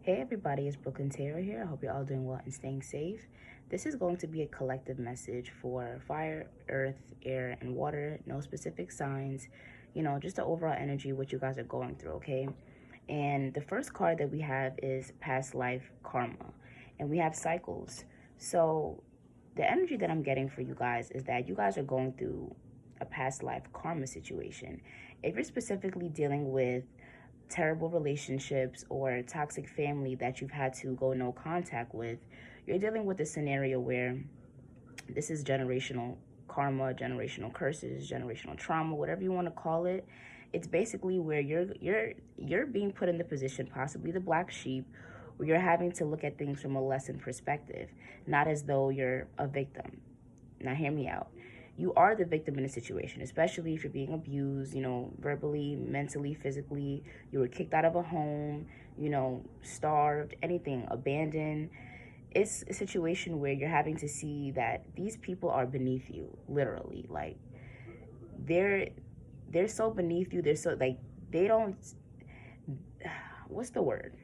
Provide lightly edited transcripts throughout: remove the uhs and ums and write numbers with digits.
Hey everybody, it's Brooklyn Taylor here. I hope you're all doing well and staying safe. This is going to be a collective message for fire, earth, air, and water. No specific signs, just the overall energy, what you guys are going through, okay? And the first card that we have is past life karma, and we have cycles. So the energy that I'm getting for you guys is that you guys are going through a past life karma situation. If you're specifically dealing with terrible relationships or toxic family that you've had to go no contact with, you're dealing with a scenario where this is generational karma, generational curses, generational trauma, whatever you want to call it. It's basically where you're being put in the position, possibly the black sheep, where you're having to look at things from a lesson perspective, not as though you're a victim. Now hear me out. You are the victim in a situation, especially if you're being abused, verbally, mentally, physically. You were kicked out of a home, starved, anything, abandoned. It's a situation where you're having to see that these people are beneath you, literally. Like they're so beneath you. They're so like they don't. What's the word?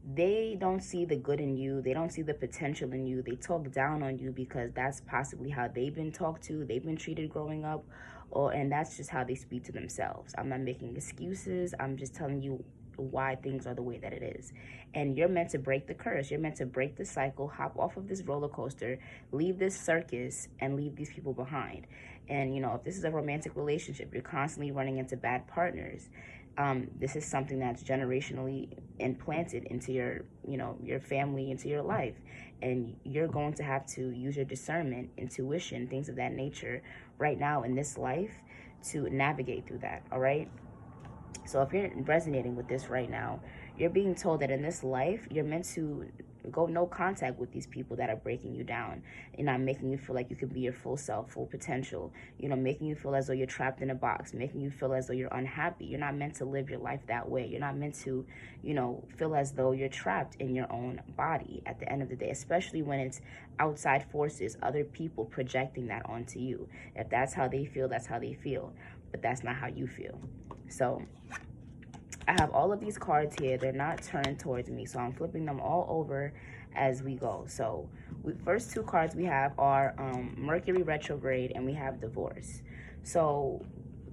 They don't see the good in you. They don't see the potential in you. They talk down on you because that's possibly how they've been talked to, they've been treated growing up, and that's just how they speak to themselves. I'm not making excuses. I'm just telling you why things are the way that it is. And you're meant to break the curse. You're meant to break the cycle, hop off of this roller coaster, leave this circus, and leave these people behind. And if this is a romantic relationship, you're constantly running into bad partners. This is something that's generationally implanted into your family, into your life, and you're going to have to use your discernment, intuition, things of that nature right now in this life to navigate through that. All right. So if you're resonating with this right now, you're being told that in this life, you're meant to go no contact with these people that are breaking you down and not making you feel like you can be your full self, full potential, making you feel as though you're trapped in a box, making you feel as though you're unhappy. You're not meant to live your life that way. You're not meant to, feel as though you're trapped in your own body at the end of the day, especially when it's outside forces, other people projecting that onto you. If that's how they feel, that's how they feel, but that's not how you feel. So I have all of these cards here. They're not turned towards me, so I'm flipping them all over as we go. So first two cards we have are Mercury retrograde, and we have divorce. So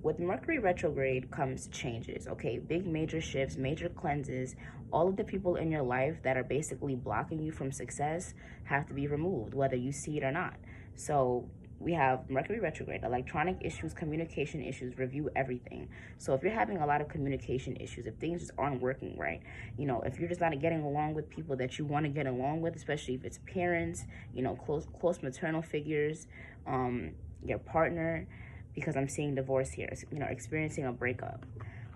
with Mercury retrograde comes changes, okay? Big major shifts, major cleanses. All of the people in your life that are basically blocking you from success have to be removed, whether you see it or not. So we have Mercury retrograde, electronic issues, communication issues, review everything. So if you're having a lot of communication issues, if things just aren't working right, if you're just not getting along with people that you want to get along with, especially if it's parents, close maternal figures, your partner, because I'm seeing divorce here, experiencing a breakup.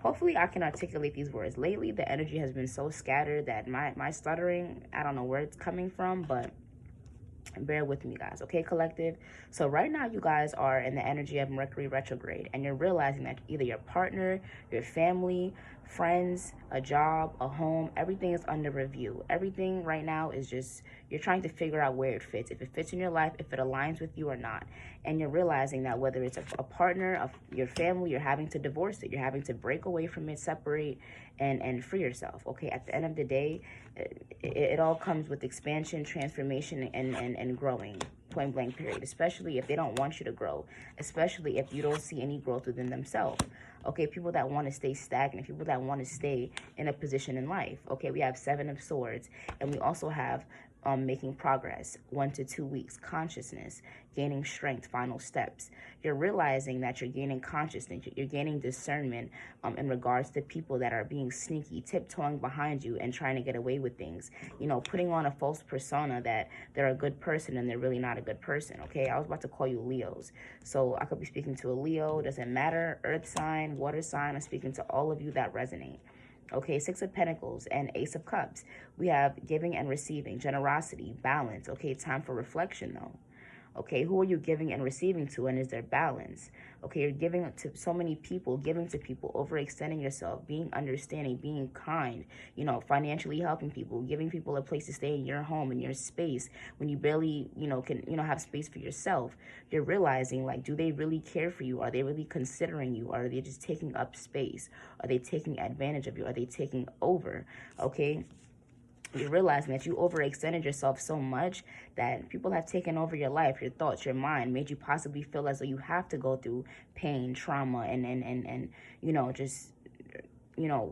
Hopefully I can articulate these words. Lately, the energy has been so scattered that my stuttering, I don't know where it's coming from, but bear with me, guys, okay, collective? So right now you guys are in the energy of Mercury retrograde, and you're realizing that either your partner, your family, friends, a job, a home, everything is under review. Everything right now is just, you're trying to figure out where it fits, if it fits in your life, if it aligns with you or not. And you're realizing that whether it's a partner of your family, you're having to divorce it, you're having to break away from it, separate, and free yourself, okay? At the end of the day, it all comes with expansion, transformation, and growing, point blank period, especially if they don't want you to grow, especially if you don't see any growth within themselves. Okay, people that want to stay stagnant, people that want to stay in a position in life. Okay, we have Seven of Swords, and we also have making progress, 1 to 2 weeks, consciousness, gaining strength, final steps. You're realizing that you're gaining consciousness, you're gaining discernment in regards to people that are being sneaky, tiptoeing behind you and trying to get away with things, putting on a false persona that they're a good person and they're really not a good person, okay? I was about to call you Leos. So I could be speaking to a Leo, doesn't matter, earth sign, water sign, I'm speaking to all of you that resonate. Okay, Six of Pentacles and Ace of Cups. We have giving and receiving, generosity, balance. Okay, time for reflection though. Okay, who are you giving and receiving to, and is there balance? Okay, you're giving to so many people, giving to people, overextending yourself, being understanding, being kind, financially helping people, giving people a place to stay in your home, in your space, when you barely, can, have space for yourself. You're realizing, like, do they really care for you? Are they really considering you? Are they just taking up space? Are they taking advantage of you? Are they taking over? Okay, you're realizing that you overextended yourself so much that people have taken over your life, your thoughts, your mind, made you possibly feel as though you have to go through pain, trauma, and just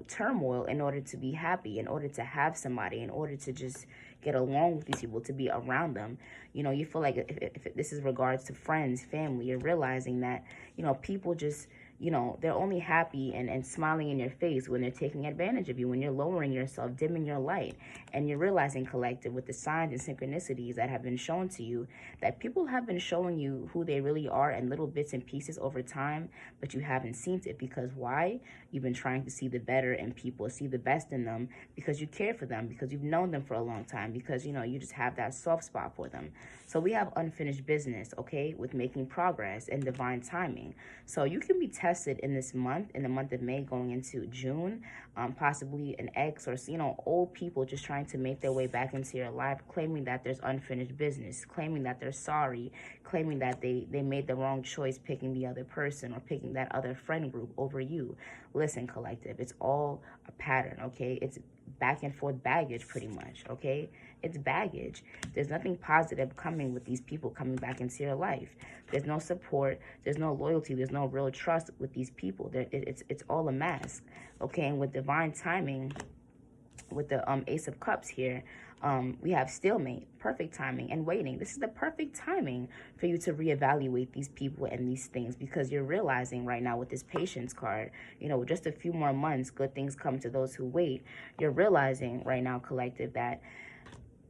turmoil in order to be happy, in order to have somebody, in order to just get along with these people, to be around them. You feel like if this is regards to friends, family, you're realizing that people just they're only happy and smiling in your face when they're taking advantage of you, when you're lowering yourself, dimming your light. And you're realizing, collective, with the signs and synchronicities that have been shown to you, that people have been showing you who they really are in little bits and pieces over time, but you haven't seen it. Because why? You've been trying to see the better in people, see the best in them, because you care for them, because you've known them for a long time, because you just have that soft spot for them. So we have unfinished business, okay, with making progress and divine timing. So you can be tested in this month, in the month of May going into June, possibly an ex or old people just trying to make their way back into your life, claiming that there's unfinished business, claiming that they're sorry, claiming that they made the wrong choice picking the other person or picking that other friend group over you. Listen, collective, it's all a pattern, okay? It's back and forth baggage, pretty much, okay? It's baggage. There's nothing positive coming with these people coming back into your life. There's no support. There's no loyalty. There's no real trust with these people. It's all a mask, okay? And with divine timing, with the Ace of Cups here, we have stalemate, perfect timing, and waiting. This is the perfect timing for you to reevaluate these people and these things, because you're realizing right now with this patience card, just a few more months, good things come to those who wait. You're realizing right now, collective, that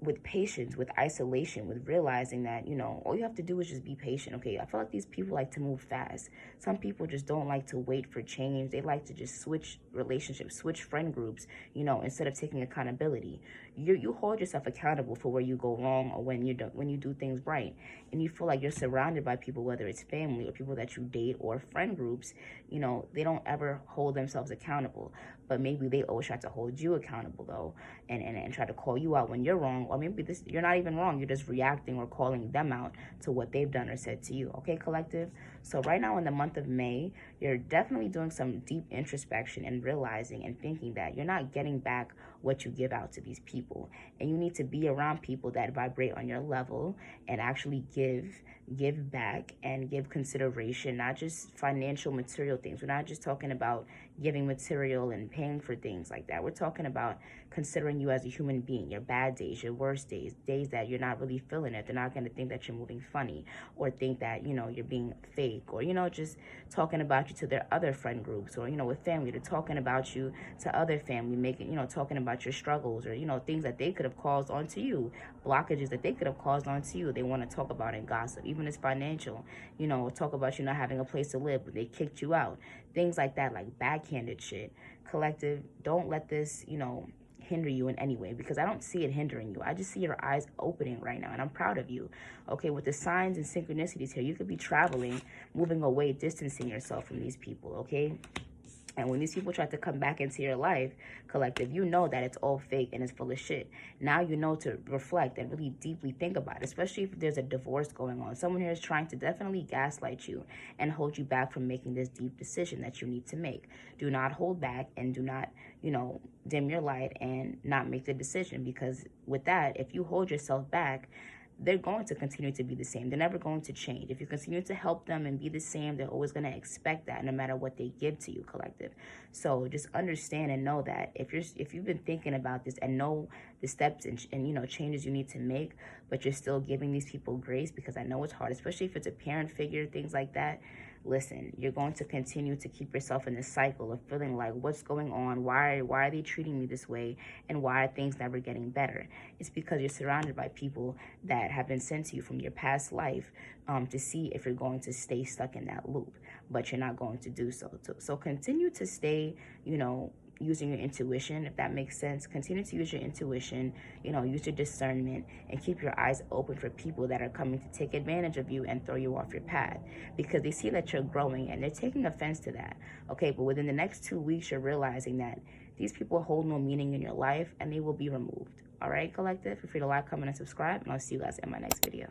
with patience, with isolation, with realizing that, all you have to do is just be patient, okay? I feel like these people like to move fast. Some people just don't like to wait for change. They like to just switch relationships, switch friend groups, instead of taking accountability. You hold yourself accountable for where you go wrong or when you do things right. And you feel like you're surrounded by people, whether it's family or people that you date or friend groups, they don't ever hold themselves accountable. But maybe they always try to hold you accountable, though, and try to call you out when you're wrong. Or maybe you're not even wrong. You're just reacting or calling them out to what they've done or said to you. Okay, collective? So right now in the month of May, you're definitely doing some deep introspection and realizing and thinking that you're not getting back what you give out to these people. And you need to be around people that vibrate on your level and actually give back and give consideration, not just financial material things. We're not just talking about giving material and paying for things like that. We're talking about considering you as a human being, your bad days, your worst days, days that you're not really feeling it. They're not going to think that you're moving funny or think that, you're being fake or, just talking about you to their other friend groups or, with family. They're talking about you to other family, talking about your struggles or, things that they could have caused onto you, blockages that they could have caused onto you. They want to talk about and gossip, even as financial, talk about you not having a place to live, but they kicked you out. Things like that, like backhanded shit. Collective, don't let this, hinder you in any way, because I don't see it hindering you. I just see your eyes opening right now, and I'm proud of you. Okay, with the signs and synchronicities here, you could be traveling, moving away, distancing yourself from these people, okay? And when these people try to come back into your life, collective, you know that it's all fake and it's full of shit. Now you know to reflect and really deeply think about it, especially if there's a divorce going on. Someone here is trying to definitely gaslight you and hold you back from making this deep decision that you need to make. Do not hold back and do not, dim your light and not make the decision, because with that, if you hold yourself back, they're going to continue to be the same. They're never going to change. If you continue to help them and be the same, they're always going to expect that no matter what they give to you, collective. So just understand and know that if you've been thinking about this and know the steps and changes you need to make, but you're still giving these people grace, because I know it's hard, especially if it's a parent figure, things like that. Listen, you're going to continue to keep yourself in this cycle of feeling like, what's going on? Why are they treating me this way? And why are things never getting better? It's because you're surrounded by people that have been sent to you from your past life to see if you're going to stay stuck in that loop, but you're not going to do so. So continue to stay, using your intuition, if that makes sense. Continue to use your intuition, use your discernment, and keep your eyes open for people that are coming to take advantage of you and throw you off your path, because they see that you're growing and they're taking offense to that. Okay, but within the next 2 weeks, you're realizing that these people hold no meaning in your life and they will be removed. All right, collective, feel free to like, comment, and subscribe, and I'll see you guys in my next video.